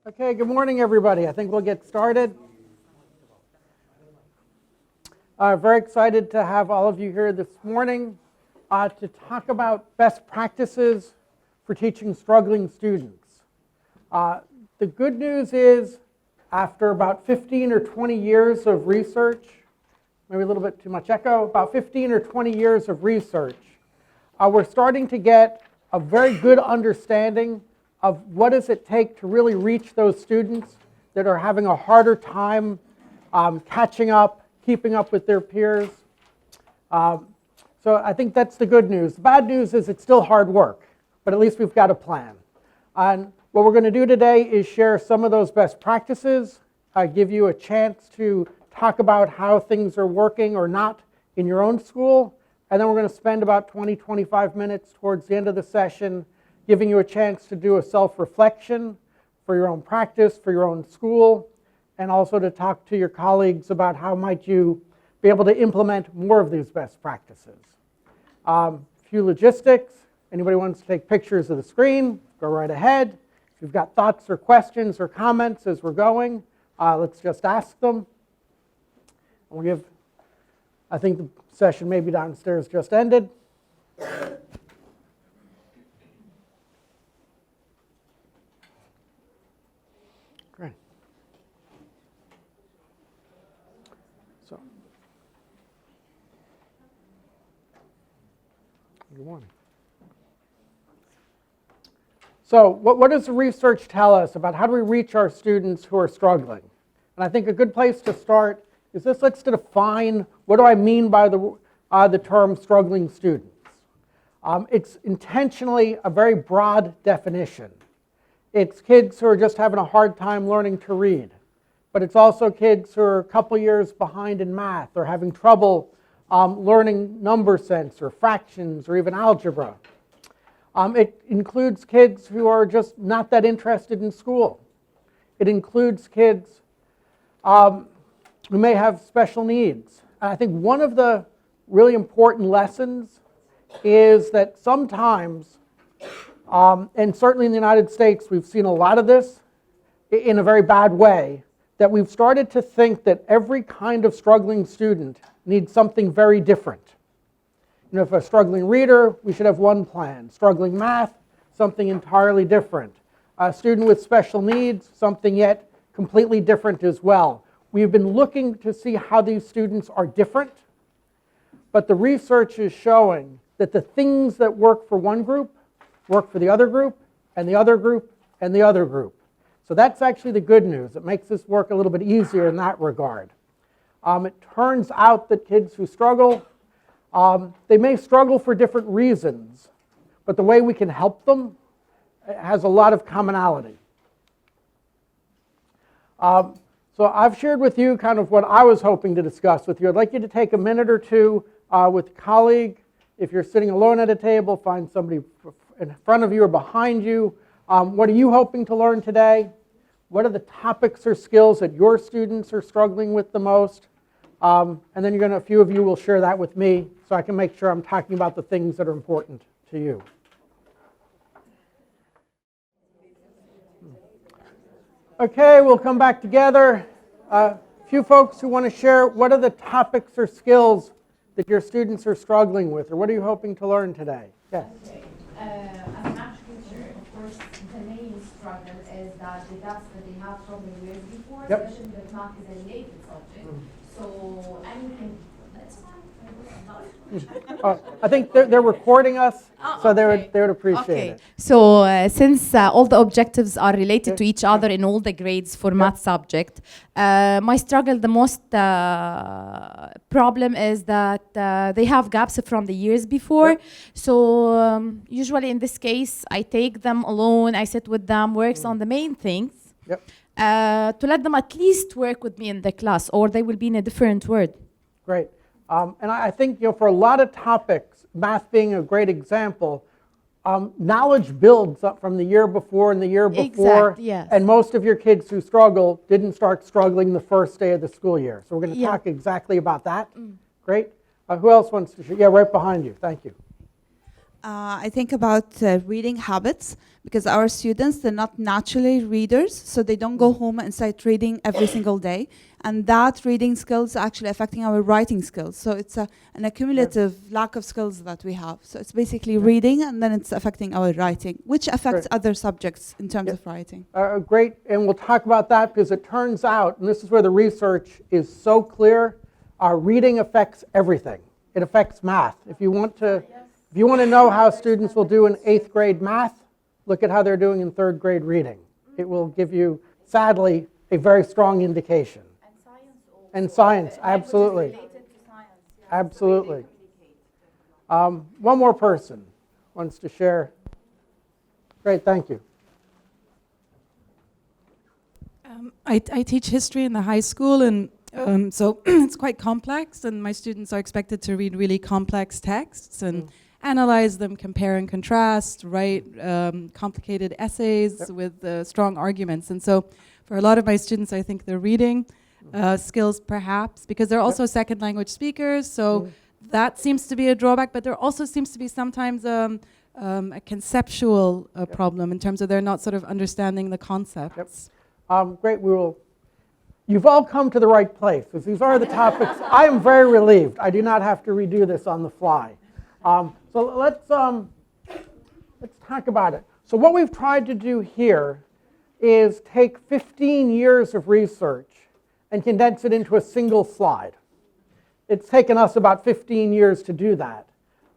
Okay, good morning, everybody. I think we'll get started. Very excited to have all of you here this morning to talk about best practices for teaching struggling students. The good news is, after about 15 or 20 years of research, maybe a little bit too much echo, about 15 or 20 years of research, we're starting to get a very good understanding of what does it take to really reach those students that are having a harder time catching up, keeping up with their peers. So I think that's the good news. The bad news is it's still hard work, but at least we've got a plan. And what we're going to do today is share some of those best practices, give you a chance to talk about how things are working or not in your own school, and then we're going to spend about 20-25 minutes towards the end of the session giving you a chance to do a self-reflection for your own practice, for your own school, and also to talk to your colleagues about how might you be able to implement more of these best practices. A few logistics. Anybody wants to take pictures of the screen, go right ahead. If you've got thoughts or questions or comments as we're going, let's just ask them. We'll give, I think the session maybe downstairs just ended. Great. So, good morning. So what does the research tell us about how do we reach our students who are struggling? And I think a good place to start is this. Let's define what do I mean by the term struggling students. It's intentionally a very broad definition. It's kids who are just having a hard time learning to read, but it's also kids who are a couple years behind in math or having trouble learning number sense or fractions or even algebra. It includes kids who are just not that interested in school. It includes kids who may have special needs. And I think one of the really important lessons is that sometimes, and certainly in the United States, we've seen a lot of this in a very bad way, that we've started to think that every kind of struggling student needs something very different. You know, if a struggling reader, we should have one plan. Struggling math, something entirely different. A student with special needs, something yet completely different as well. We've been looking to see how these students are different, but the research is showing that the things that work for one group work for the other group, and the other group, and the other group. So that's actually the good news. It makes this work a little bit easier in that regard. It turns out that kids who struggle, they may struggle for different reasons, but the way we can help them has a lot of commonality. So I've shared with you kind of what I was hoping to discuss with you. I'd like you to take a minute or two with a colleague. If you're sitting alone at a table, find somebody in front of you or behind you. What are you hoping to learn today? What are the topics or skills that your students are struggling with the most? And then a few of you will share that with me so I can make sure I'm talking about the things that are important to you. Okay, we'll come back together. A few folks who want to share what are the topics or skills that your students are struggling with, or what are you hoping to learn today? Yes. Okay. As a math teacher, of course, the main struggle is that the gaps that they have from the years before, especially that math is a related subject. So anything, that's fine. I think they're recording us, so they would appreciate it. So since all the objectives are related to each other in all the grades for math subject, my struggle, the most problem is that they have gaps from the years before. So usually in this case, I take them alone, I sit with them, works on the main things. To let them at least work with me in the class, or they will be in a different word. Great. And I think for a lot of topics, math being a great example, knowledge builds up from the year before and the year before. Exactly, yes. And most of your kids who struggle didn't start struggling the first day of the school year. So we're going to talk exactly about that. Great. Who else wants to share? Yeah, right behind you. Thank you. I think about reading habits, because our students, they're not naturally readers, so they don't go home and start reading every single day. And that reading skills are actually affecting our writing skills. So it's an accumulative lack of skills that we have. So it's basically reading, and then it's affecting our writing, which affects other subjects in terms of writing. Great, and we'll talk about that because it turns out, and this is where the research is so clear, reading affects everything. It affects math. If you want to know how students will do in 8th grade math, look at how they're doing in 3rd grade reading. It will give you, sadly, a very strong indication. And science, absolutely. Absolutely. One more person wants to share. Great, thank you. I teach history in the high school, and so it's quite complex, and my students are expected to read really complex texts and analyze them, compare and contrast, write complicated essays with strong arguments. And so for a lot of my students, I think they're reading skills perhaps, because they're also second language speakers, so that seems to be a drawback, but there also seems to be sometimes a conceptual problem in terms of they're not sort of understanding the concepts. Great, you've all come to the right place, because these are the topics. I am very relieved. I do not have to redo this on the fly. So let's talk about it. So what we've tried to do here is take 15 years of research and condense it into a single slide. It's taken us about 15 years to do that.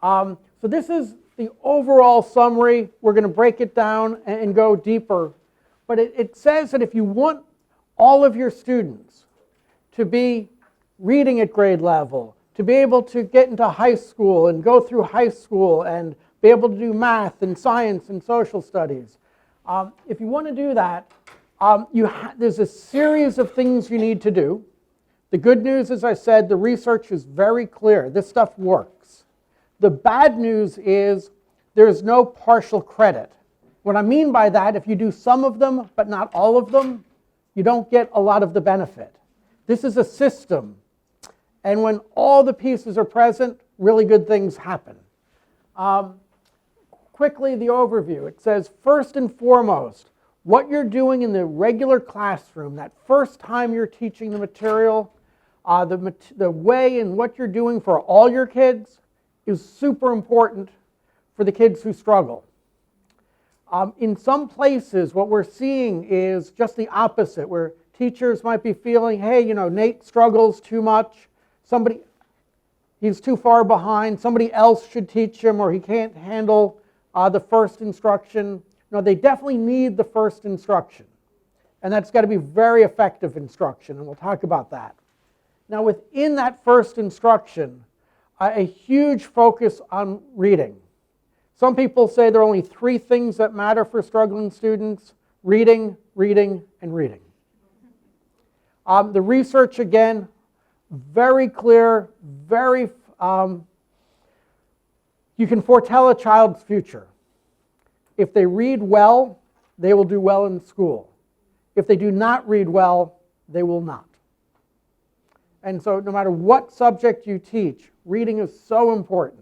So this is the overall summary. We're going to break it down and go deeper. But it says that if you want all of your students to be reading at grade level, to be able to get into high school and go through high school and be able to do math and science and social studies, if you want to do that, there's a series of things you need to do. The good news, as I said, the research is very clear. This stuff works. The bad news is there's no partial credit. What I mean by that, if you do some of them but not all of them, you don't get a lot of the benefit. This is a system, and when all the pieces are present, really good things happen. Quickly, the overview. It says, first and foremost, what you're doing in the regular classroom, that first time you're teaching the material, the way in what you're doing for all your kids is super important for the kids who struggle. In some places, what we're seeing is just the opposite, where teachers might be feeling, hey, Nate struggles too much. He's too far behind. Somebody else should teach him, or he can't handle the first instruction. No, they definitely need the first instruction. And that's got to be very effective instruction, and we'll talk about that. Now, within that first instruction, a huge focus on reading. Some people say there are only 3 things that matter for struggling students: reading, reading, and reading. The research, again, very clear, very, you can foretell a child's future. If they read well, they will do well in school. If they do not read well, they will not. And so no matter what subject you teach, reading is so important.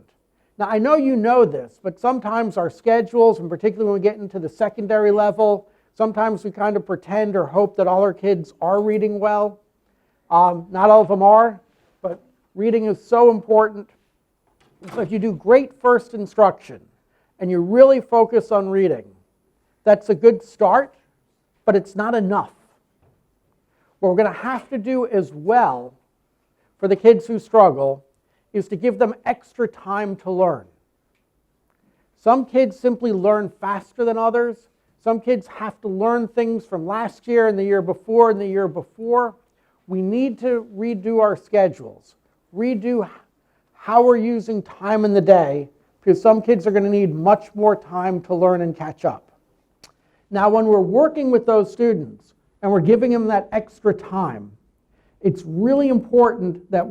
Now, I know you know this, but sometimes our schedules, and particularly when we get into the secondary level, sometimes we kind of pretend or hope that all our kids are reading well. Not all of them are, but reading is so important. So if you do great first instruction and you really focus on reading, that's a good start, but it's not enough. What we're going to have to do as well for the kids who struggle is to give them extra time to learn. Some kids simply learn faster than others. Some kids have to learn things from last year and the year before and the year before. We need to redo our schedules, redo how we're using time in the day, because some kids are going to need much more time to learn and catch up. Now, when we're working with those students and we're giving them that extra time, it's really important that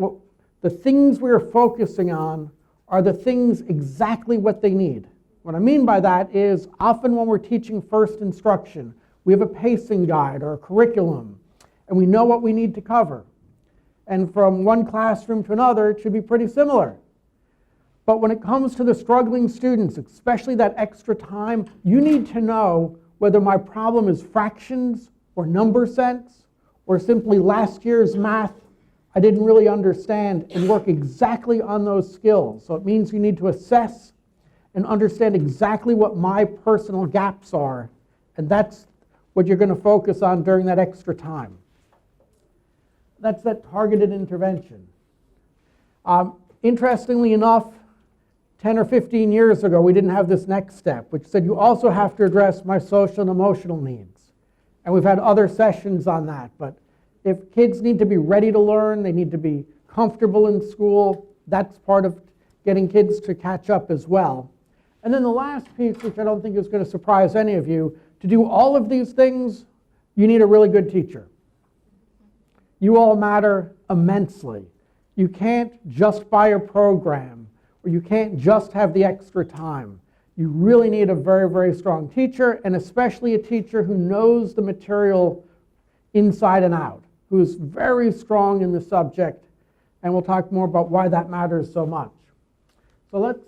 the things we're focusing on are the things exactly what they need. What I mean by that is often when we're teaching first instruction, we have a pacing guide or a curriculum, and we know what we need to cover. And from one classroom to another, it should be pretty similar. But when it comes to the struggling students, especially that extra time, you need to know whether my problem is fractions or number sense or simply last year's math I didn't really understand, and work exactly on those skills. So it means you need to assess and understand exactly what my personal gaps are, and that's what you're going to focus on during that extra time. That's that targeted intervention. Interestingly enough, 10 or 15 years ago, we didn't have this next step, which said you also have to address my social and emotional needs. And we've had other sessions on that. But if kids need to be ready to learn, they need to be comfortable in school, that's part of getting kids to catch up as well. And then the last piece, which I don't think is going to surprise any of you, to do all of these things, you need a really good teacher. You all matter immensely. You can't just buy a program, or you can't just have the extra time. You really need a very, very strong teacher, and especially a teacher who knows the material inside and out, who's very strong in the subject, and we'll talk more about why that matters so much. So let's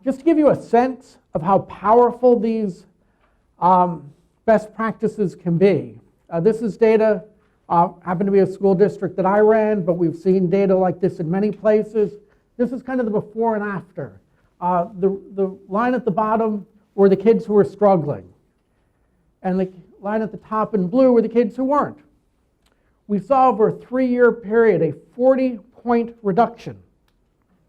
just give you a sense of how powerful these best practices can be. This is data, happened to be a school district that I ran, but we've seen data like this in many places. This is kind of the before and after. The line at the bottom were the kids who were struggling, and the line at the top in blue were the kids who weren't. We saw over a 3-year period a 40-point reduction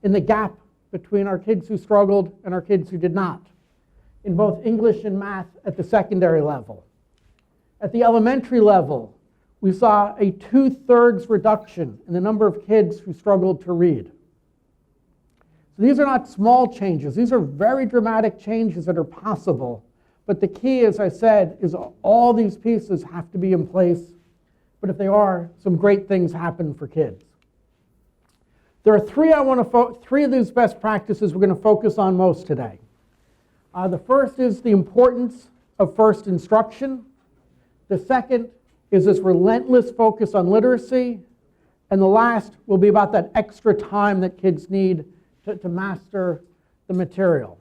in the gap between our kids who struggled and our kids who did not, in both English and math at the secondary level. At the elementary level, we saw a 2/3 reduction in the number of kids who struggled to read. So these are not small changes. These are very dramatic changes that are possible. But the key, as I said, is all these pieces have to be in place. But if they are, some great things happen for kids. There are three of these best practices we're going to focus on most today. The first is the importance of first instruction. The second is this relentless focus on literacy. And the last will be about that extra time that kids need to master the material.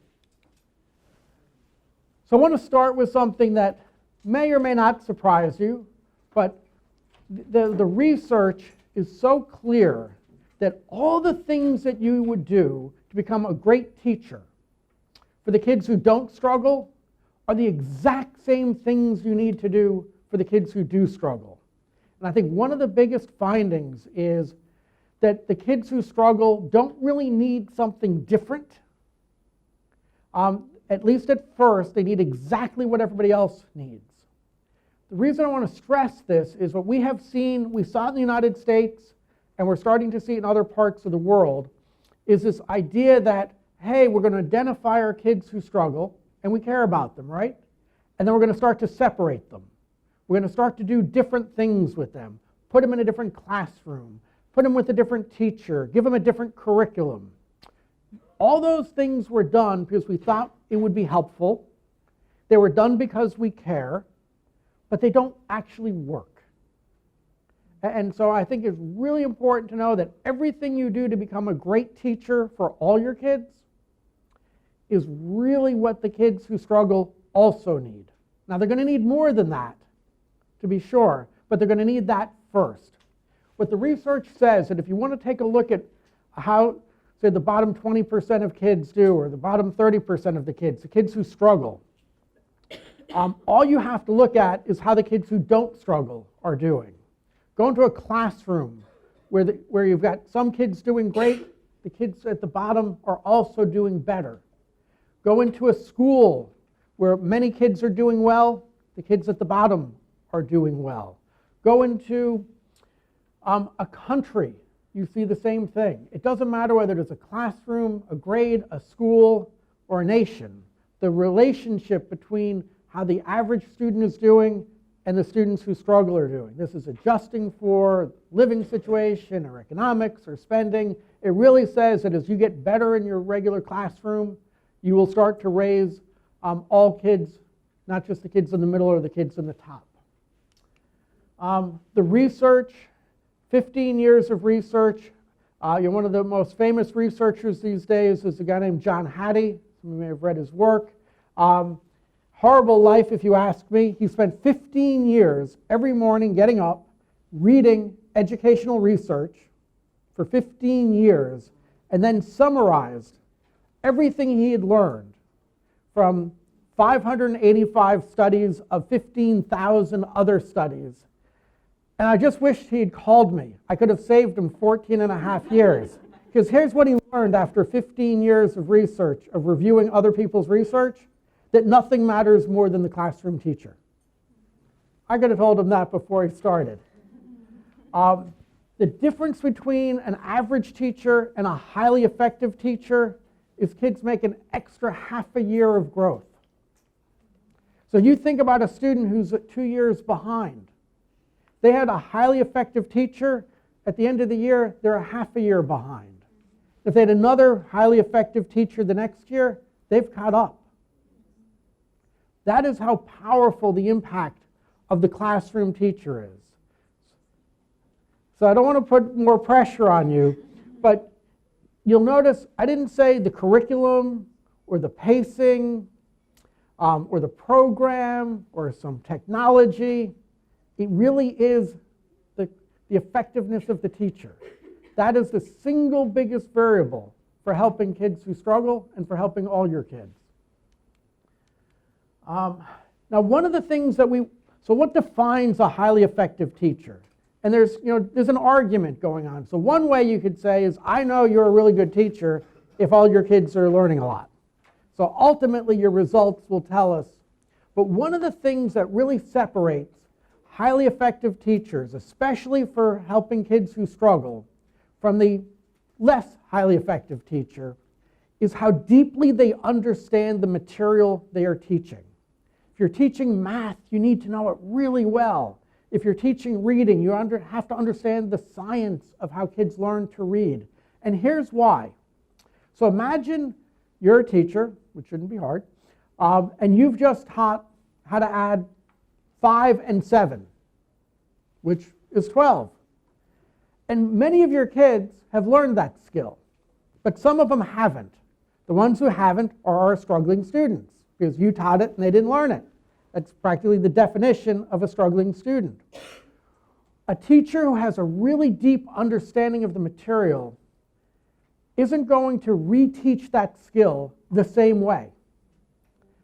So I want to start with something that may or may not surprise you, but the research is so clear that all the things that you would do to become a great teacher for the kids who don't struggle are the exact same things you need to do for the kids who do struggle. And I think one of the biggest findings is that the kids who struggle don't really need something different. At least at first, they need exactly what everybody else needs. The reason I want to stress this is what we have seen, we saw it in the United States, and we're starting to see it in other parts of the world, is this idea that, hey, we're going to identify our kids who struggle, and we care about them, right? And then we're going to start to separate them. We're going to start to do different things with them, put them in a different classroom, put them with a different teacher, give them a different curriculum. All those things were done because we thought it would be helpful. They were done because we care, but they don't actually work. And so I think it's really important to know that everything you do to become a great teacher for all your kids is really what the kids who struggle also need. Now, they're going to need more than that, to be sure, but they're going to need that first. What the research says, that if you want to take a look at how, say, the bottom 20% of kids do, or the bottom 30% of the kids who struggle, all you have to look at is how the kids who don't struggle are doing. Go into a classroom where you've got some kids doing great, the kids at the bottom are also doing better. Go into a school where many kids are doing well, the kids at the bottom are doing well. Go into a country, you see the same thing. It doesn't matter whether it's a classroom, a grade, a school, or a nation. The relationship between how the average student is doing and the students who struggle are doing. This is adjusting for living situation or economics or spending. It really says that as you get better in your regular classroom, you will start to raise all kids, not just the kids in the middle or the kids in the top. The research, 15 years of research, One of the most famous researchers these days is a guy named John Hattie. Some of you may have read his work. Horrible life, if you ask me. He spent 15 years every morning getting up, reading educational research for 15 years, and then summarized everything he had learned from 585 studies of 15,000 other studies. And I just wished he had called me. I could have saved him 14 and a half years. Because here's what he learned after 15 years of research, of reviewing other people's research, that nothing matters more than the classroom teacher. I could have told him that before he started. The difference between an average teacher and a highly effective teacher is kids make an extra half a year of growth. So you think about a student who's 2 years behind. They had a highly effective teacher. At the end of the year, they're a half a year behind. If they had another highly effective teacher the next year, they've caught up. That is how powerful the impact of the classroom teacher is. So I don't want to put more pressure on you, but you'll notice I didn't say the curriculum or the pacing or the program or some technology. It really is the effectiveness of the teacher. That is the single biggest variable for helping kids who struggle and for helping all your kids. Now, one of the things that so what defines a highly effective teacher? And there's an argument going on. So one way you could say is, I know you're a really good teacher if all your kids are learning a lot. So ultimately, your results will tell us. But one of the things that really separates highly effective teachers, especially for helping kids who struggle, from the less highly effective teacher, is how deeply they understand the material they are teaching. If you're teaching math, you need to know it really well. If you're teaching reading, you have to understand the science of how kids learn to read. And here's why. So imagine you're a teacher, which shouldn't be hard, and you've just taught how to add 5 and 7, which is 12. And many of your kids have learned that skill, but some of them haven't. The ones who haven't are our struggling students, because you taught it and they didn't learn it. That's practically the definition of a struggling student. A teacher who has a really deep understanding of the material isn't going to reteach that skill the same way,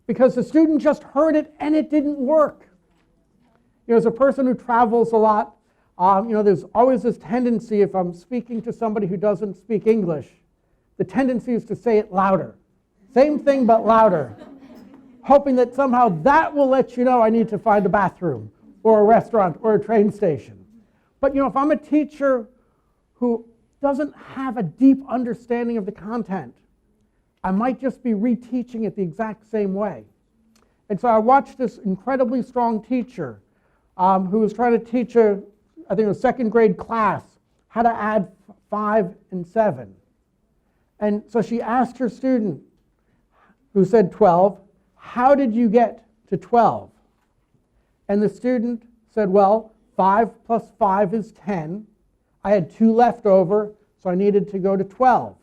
because the student just heard it and it didn't work. As a person who travels a lot, there's always this tendency, if I'm speaking to somebody who doesn't speak English, the tendency is to say it louder. Same thing, but louder. Hoping that somehow that will let you know I need to find a bathroom or a restaurant or a train station. But if I'm a teacher who doesn't have a deep understanding of the content, I might just be reteaching it the exact same way. And so I watched this incredibly strong teacher who was trying to teach I think it was a second grade class, how to add 5 and 7. And so she asked her student, who said 12, how did you get to 12? And the student said, well, 5 plus 5 is 10. I had 2 left over, so I needed to go to 12.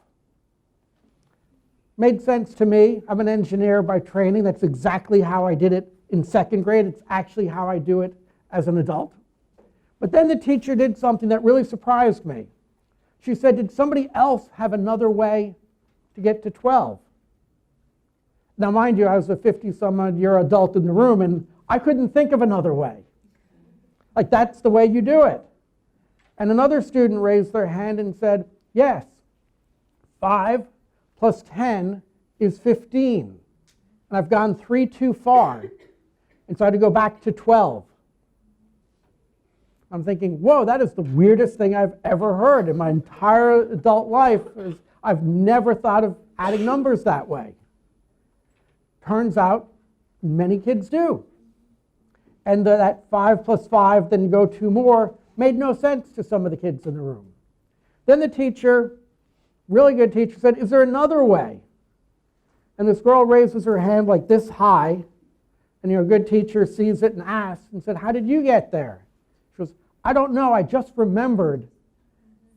Made sense to me. I'm an engineer by training. That's exactly how I did it in second grade. It's actually how I do it as an adult. But then the teacher did something that really surprised me. She said, did somebody else have another way to get to 12? Now, mind you, I was a 50-some-odd-year adult in the room, and I couldn't think of another way. Like, that's the way you do it. And another student raised their hand and said, yes, 5 plus 10 is 15. And I've gone 3 too far, and so I had to go back to 12. I'm thinking, whoa, that is the weirdest thing I've ever heard in my entire adult life. I've never thought of adding numbers that way. Turns out many kids do. And that 5 plus 5, then go 2 more, made no sense to some of the kids in the room. Then the teacher, really good teacher, said, is there another way? And this girl raises her hand like this high, and a good teacher sees it and asks and said, how did you get there? She goes, I don't know, I just remembered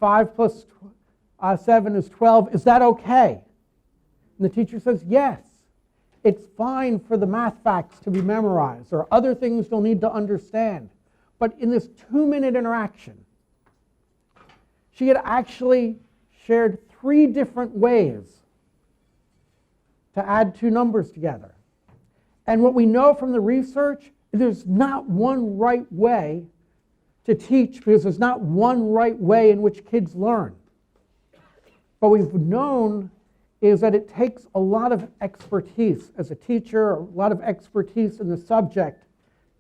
5 plus 7 is 12. Is that okay? And the teacher says, yes. It's fine for the math facts to be memorized or other things you'll need to understand. But in this 2-minute interaction, she had actually shared 3 different ways to add 2 numbers together. And what we know from the research is there's not one right way to teach because there's not one right way in which kids learn. What we've known is that it takes a lot of expertise as a teacher, a lot of expertise in the subject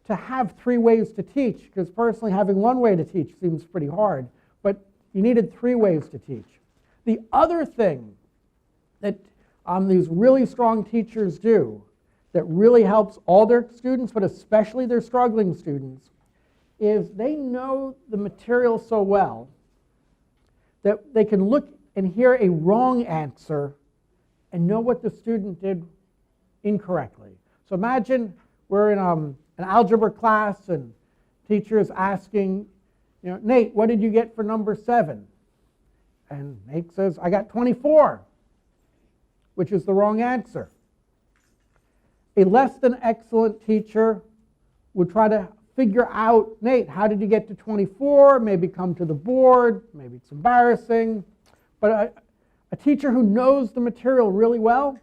to have 3 ways to teach, because personally having 1 way to teach seems pretty hard, but you needed 3 ways to teach. The other thing that these really strong teachers do that really helps all their students, but especially their struggling students, is they know the material so well that they can look and hear a wrong answer and know what the student did incorrectly. So imagine we're in an algebra class and teacher is asking, Nate, what did you get for number 7? And Nate says, I got 24, which is the wrong answer. A less than excellent teacher would try to figure out, Nate, how did you get to 24? Maybe come to the board, maybe it's embarrassing. But a teacher who knows the material really well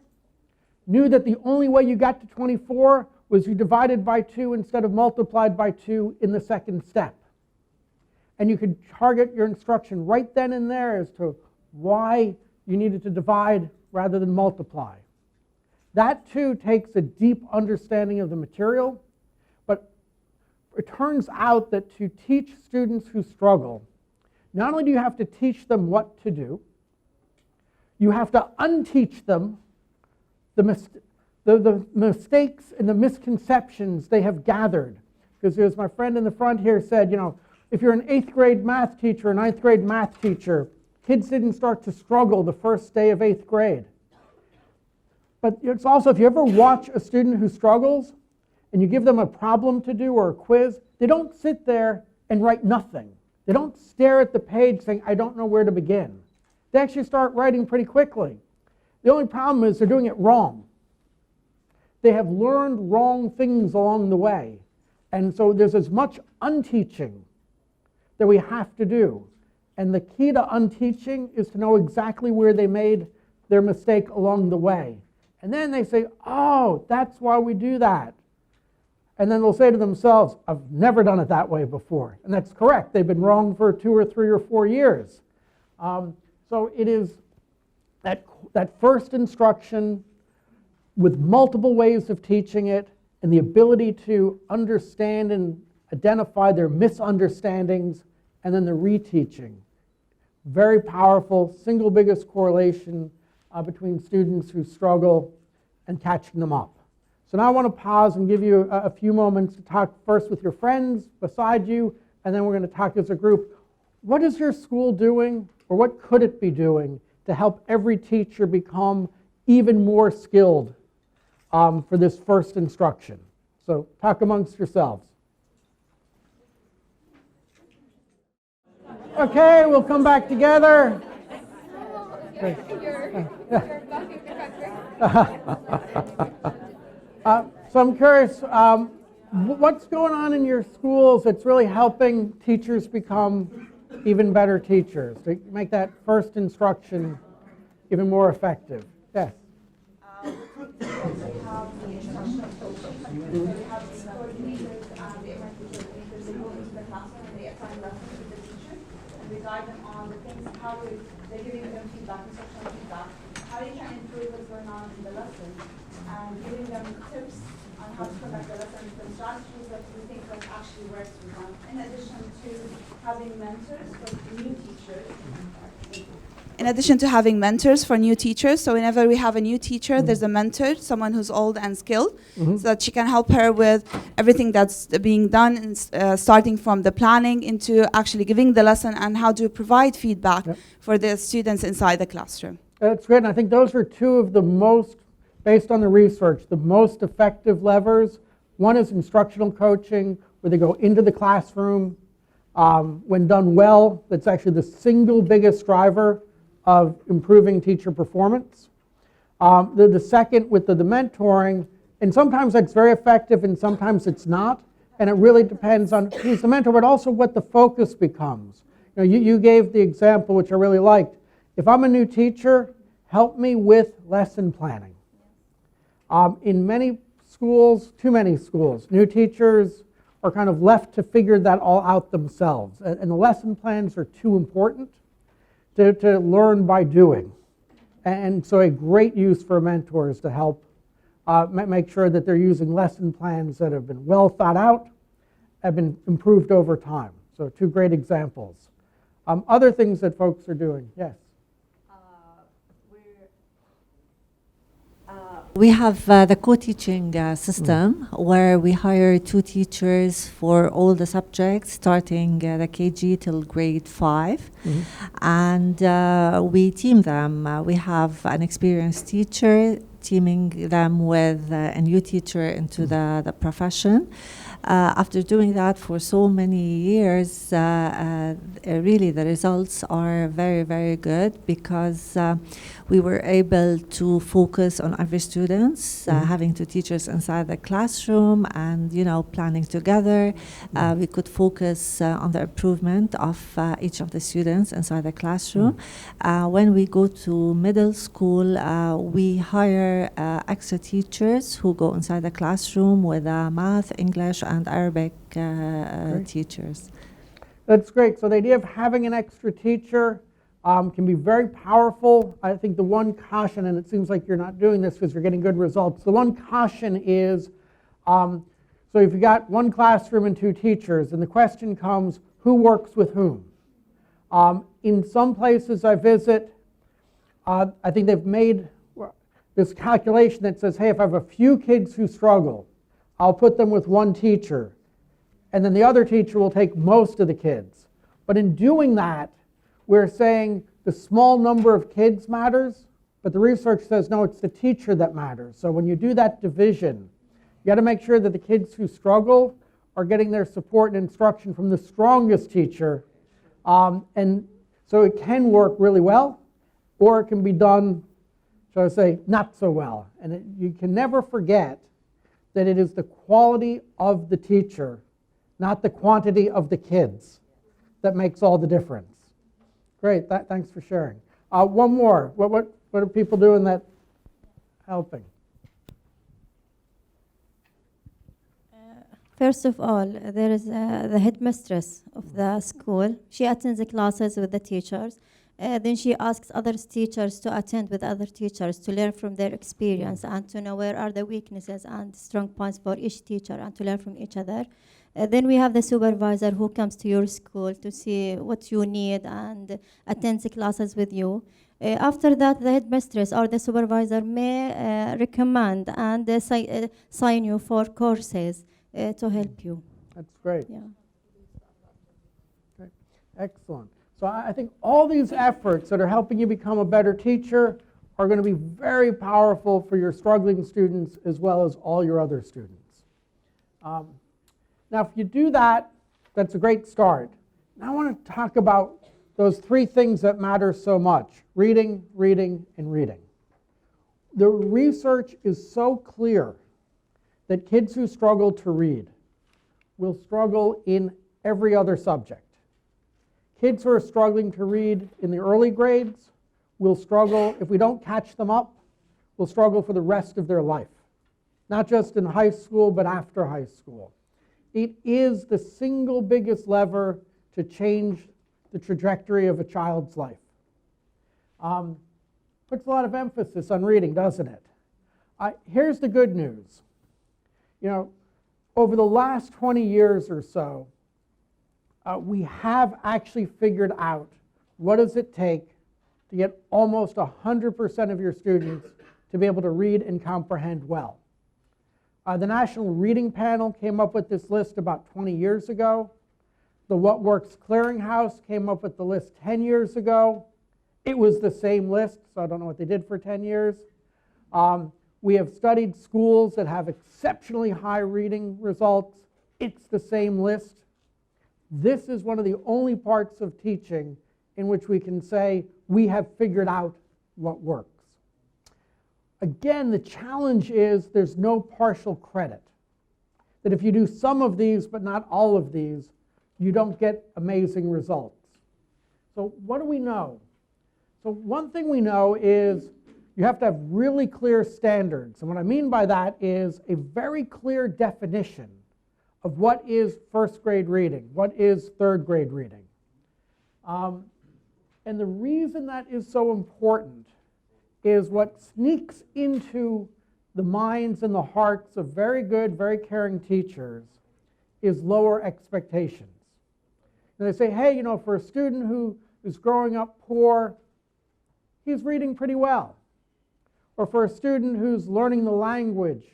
knew that the only way you got to 24 was you divided by 2 instead of multiplied by 2 in the second step. And you could target your instruction right then and there as to why you needed to divide rather than multiply. That too takes a deep understanding of the material, but it turns out that to teach students who struggle, not only do you have to teach them what to do, you have to unteach them the mistakes and the misconceptions they have gathered. Because as my friend in the front here said, if you're an 8th grade math teacher, a 9th grade math teacher, kids didn't start to struggle the first day of 8th grade. But it's also, if you ever watch a student who struggles and you give them a problem to do or a quiz, they don't sit there and write nothing. They don't stare at the page saying, I don't know where to begin. They actually start writing pretty quickly. The only problem is they're doing it wrong. They have learned wrong things along the way. And so there's as much unteaching that we have to do. And the key to unteaching is to know exactly where they made their mistake along the way. And then they say, oh, that's why we do that. And then they'll say to themselves, I've never done it that way before. And that's correct. They've been wrong for 2 or 3 or 4 years. So it is that first instruction with multiple ways of teaching it and the ability to understand and identify their misunderstandings and then the reteaching. Very powerful, single biggest correlation between students who struggle and catching them up. So now I want to pause and give you a few moments to talk first with your friends beside you, and then we're going to talk as a group. What is your school doing, or what could it be doing to help every teacher become even more skilled for this first instruction? So talk amongst yourselves. Okay, we'll come back together. So I'm curious, what's going on in your schools that's really helping teachers become even better teachers, to make that first instruction even more effective? Yes? We have the instructional coaches, we have the coordinators and the emergency coordinators. They go into the classroom and they assign lessons to the teacher, and we guide them on the things, how they're giving them feedback, instructional feedback, how they can improve what's going on in the lesson, and giving them tips on how to conduct the lesson, some strategies that we think that actually works with them, in addition to having mentors for new teachers. In addition to having mentors for new teachers, so whenever we have a new teacher, there's a mentor, someone who's old and skilled, so that she can help her with everything that's being done, starting from the planning into actually giving the lesson and how to provide feedback for the students inside the classroom. That's great, and I think those are two of the most, based on the research, the most effective levers. One is instructional coaching, where they go into the classroom. When done well, that's actually the single biggest driver of improving teacher performance. The second with the mentoring, and sometimes that's very effective and sometimes it's not, and it really depends on who's the mentor, but also what the focus becomes. You gave the example, which I really liked. If I'm a new teacher, help me with lesson planning. In many schools, too many schools, new teachers are kind of left to figure that all out themselves. And the lesson plans are too important to learn by doing. And so a great use for mentors to help make sure that they're using lesson plans that have been well thought out, have been improved over time. So two great examples. Other things that folks are doing, yes? We have the co-teaching system where we hire 2 teachers for all the subjects starting the KG till grade 5. And we team them. We have an experienced teacher teaming them with a new teacher into the profession. After doing that for so many years, really the results are very, very good because we were able to focus on every student, having 2 teachers inside the classroom and, planning together. We could focus on the improvement of each of the students inside the classroom. When we go to middle school, we hire extra teachers who go inside the classroom with math, English, and Arabic teachers. That's great. So the idea of having an extra teacher can be very powerful. I think the one caution, and it seems like you're not doing this because you're getting good results, the one caution is, so if you've got one classroom and 2 teachers, and the question comes, who works with whom? In some places I visit, I think they've made this calculation that says, hey, if I have a few kids who struggle, I'll put them with one teacher, and then the other teacher will take most of the kids. But in doing that, we're saying the small number of kids matters, but the research says, no, it's the teacher that matters. So when you do that division, you got to make sure that the kids who struggle are getting their support and instruction from the strongest teacher. And so it can work really well, or it can be done, shall I say, not so well. And you can never forget that it is the quality of the teacher, not the quantity of the kids, that makes all the difference. Great, thanks for sharing. One more. What are people doing that helping? First of all, there is the headmistress of the school. She attends the classes with the teachers. Then she asks other teachers to attend with other teachers to learn from their experience and to know where are the weaknesses and strong points for each teacher and to learn from each other. Then we have the supervisor who comes to your school to see what you need and attends the classes with you. After that, the headmistress or the supervisor may recommend and sign you for courses to help you. That's great. Yeah. Great. Excellent. So I think all these efforts that are helping you become a better teacher are going to be very powerful for your struggling students as well as all your other students. Now, if you do that, that's a great start. Now I want to talk about those 3 things that matter so much: reading, reading, and reading. The research is so clear that kids who struggle to read will struggle in every other subject. Kids who are struggling to read in the early grades will struggle, if we don't catch them up, will struggle for the rest of their life. Not just in high school, but after high school. It is the single biggest lever to change the trajectory of a child's life. Puts a lot of emphasis on reading, doesn't it? Here's the good news. Over the last 20 years or so, we have actually figured out what does it take to get almost 100% of your students to be able to read and comprehend well. The National Reading Panel came up with this list about 20 years ago. The What Works Clearinghouse came up with the list 10 years ago. It was the same list, so I don't know what they did for 10 years. We have studied schools that have exceptionally high reading results. It's the same list. This is one of the only parts of teaching in which we can say we have figured out what works. Again, the challenge is there's no partial credit. That if you do some of these but not all of these, you don't get amazing results. So what do we know? So one thing we know is you have to have really clear standards. And what I mean by that is a very clear definition of what is first grade reading, what is third grade reading. And the reason that is so important is what sneaks into the minds and the hearts of very good, very caring teachers is lower expectations. And they say, hey, for a student who is growing up poor, he's reading pretty well. Or for a student who's learning the language,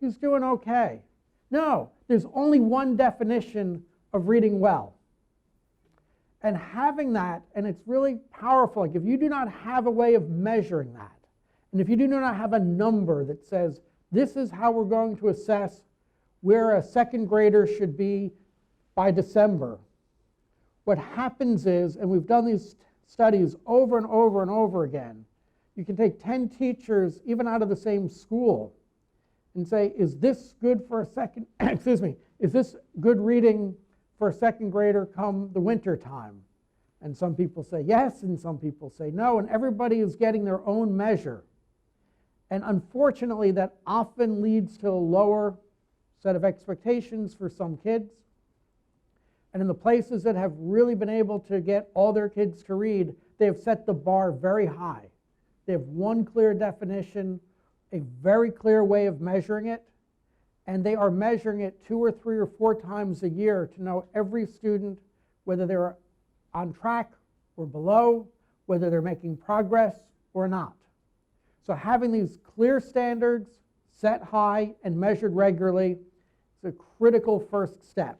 he's doing okay. No, there's only one definition of reading well. And having that, and it's really powerful, like if you do not have a way of measuring that, and if you do not have a number that says, this is how we're going to assess where a second grader should be by December, what happens is, and we've done these studies over and over and over again, you can take 10 teachers, even out of the same school, and say, is this good for a second, is this good reading for a second grader come the winter time? And some people say yes, and some people say no, and everybody is getting their own measure. And unfortunately, that often leads to a lower set of expectations for some kids. And in the places that have really been able to get all their kids to read, they have set the bar very high. They have one clear definition, a very clear way of measuring it, and they are measuring it 2 or 3 or 4 times a year to know every student, whether they're on track or below, whether they're making progress or not. So having these clear standards set high and measured regularly is a critical first step.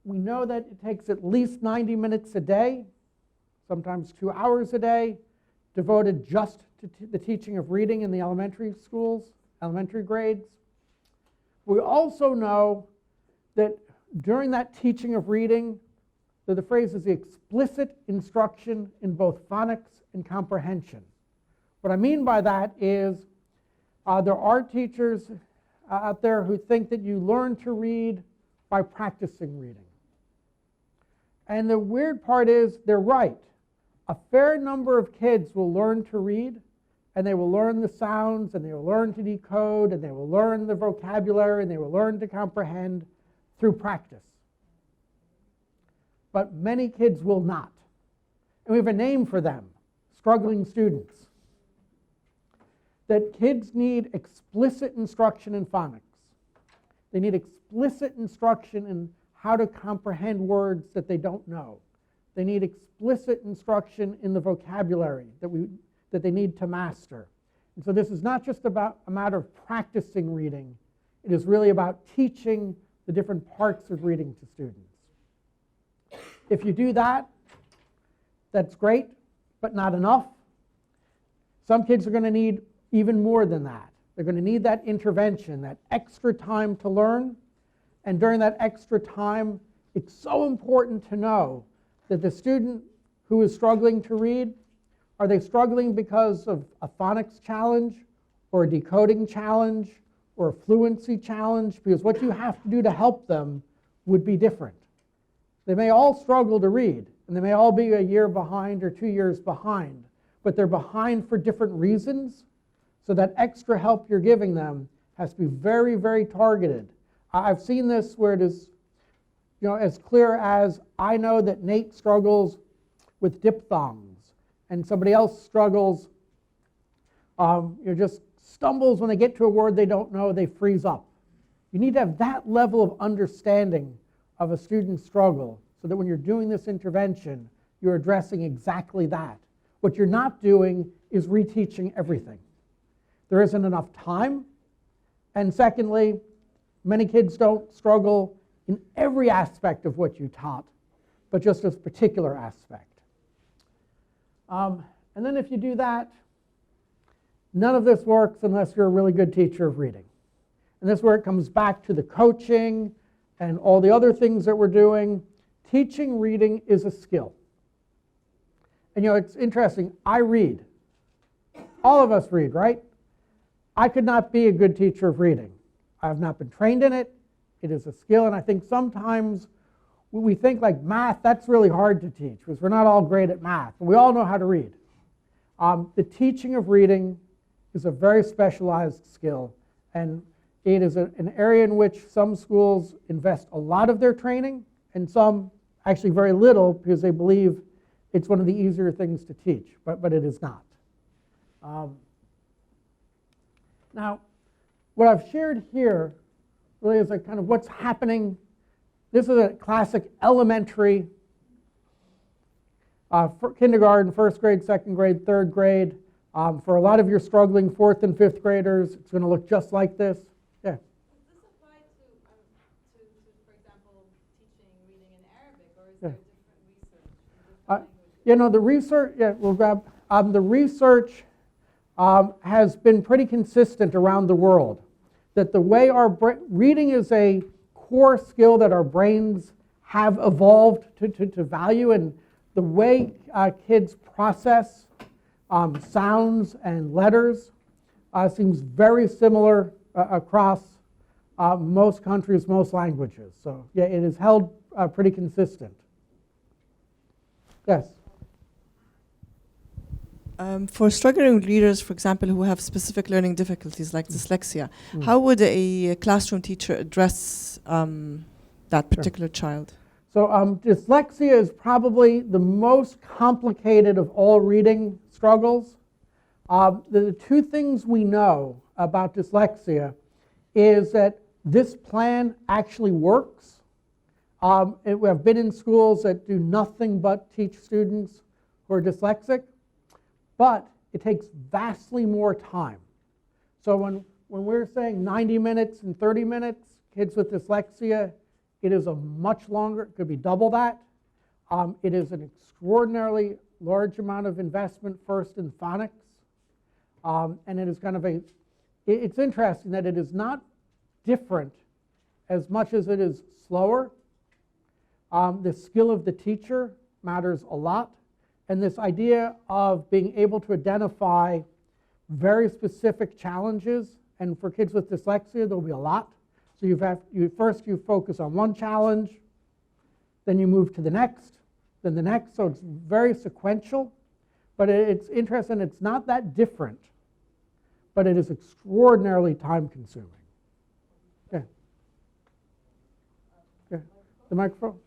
We know that it takes at least 90 minutes a day, sometimes 2 hours a day, devoted just to the teaching of reading in the elementary schools, elementary grades. We also know that during that teaching of reading, that the phrase is the explicit instruction in both phonics and comprehension. What I mean by that is there are teachers out there who think that you learn to read by practicing reading. And the weird part is they're right. A fair number of kids will learn to read, and they will learn the sounds, and they will learn to decode, and they will learn the vocabulary, and they will learn to comprehend through practice. But many kids will not. And we have a name for them, struggling students. That kids need explicit instruction in phonics. They need explicit instruction in how to comprehend words that they don't know. They need explicit instruction in the vocabulary that they need to master. And so this is not just about a matter of practicing reading. It is really about teaching the different parts of reading to students. If you do that, that's great, but not enough. Some kids are going to need even more than that. They're going to need that intervention, that extra time to learn. And during that extra time, it's so important to know that the student who is struggling to read, are they struggling because of a phonics challenge or a decoding challenge or a fluency challenge? Because what you have to do to help them would be different. They may all struggle to read, and they may all be a year behind or 2 years behind, but they're behind for different reasons. So that extra help you're giving them has to be very, very targeted. I've seen this where it is as clear as I know that Nate struggles with diphthongs and somebody else struggles, just stumbles when they get to a word they don't know, they freeze up. You need to have that level of understanding of a student's struggle so that when you're doing this intervention, you're addressing exactly that. What you're not doing is reteaching everything. There isn't enough time. And secondly, many kids don't struggle in every aspect of what you taught, but just a particular aspect. And then if you do that, none of this works unless you're a really good teacher of reading. And this is where it comes back to the coaching and all the other things that we're doing. teaching reading is a skill. And it's interesting, I read. All of us read, right? I could not be a good teacher of reading. I have not been trained in it. It is a skill, and I think sometimes we think like math, that's really hard to teach because we're not all great at math. We all know how to read. The teaching of reading is a very specialized skill, and it is an area in which some schools invest a lot of their training and some actually very little because they believe it's one of the easier things to teach, but it is not. Now, what I've shared here really is a kind of what's happening. This is a classic elementary, for kindergarten, first grade, second grade, third grade. For a lot of your struggling fourth and fifth graders, it's going to look just like this. Yeah. Does this apply to, for example, teaching reading in Arabic, or is there different research? The research, we'll grab, the research has been pretty consistent around the world. That the way reading is a core skill that our brains have evolved to value, and the way kids process sounds and letters seems very similar across most countries, most languages. So yeah, it is held pretty consistent. Yes? For struggling readers, for example, who have specific learning difficulties like dyslexia, how would a classroom teacher address that particular child? So dyslexia is probably the most complicated of all reading struggles. The two things we know about dyslexia is that this plan actually works. We have been in schools that do nothing but teach students who are dyslexic, but it takes vastly more time. So when we're saying 90 minutes and 30 minutes, kids with dyslexia, it is a much longer, it could be double that. It is an extraordinarily large amount of investment first in phonics. And it is kind of it's interesting that it is not different as much as it is slower. The skill of the teacher matters a lot. And this idea of being able to identify very specific challenges, and for kids with dyslexia, there will be a lot. So first you focus on one challenge, then you move to the next, then the next. So it's very sequential, but it's interesting. It's not that different, but it is extraordinarily time-consuming. Yeah. Yeah. The microphone.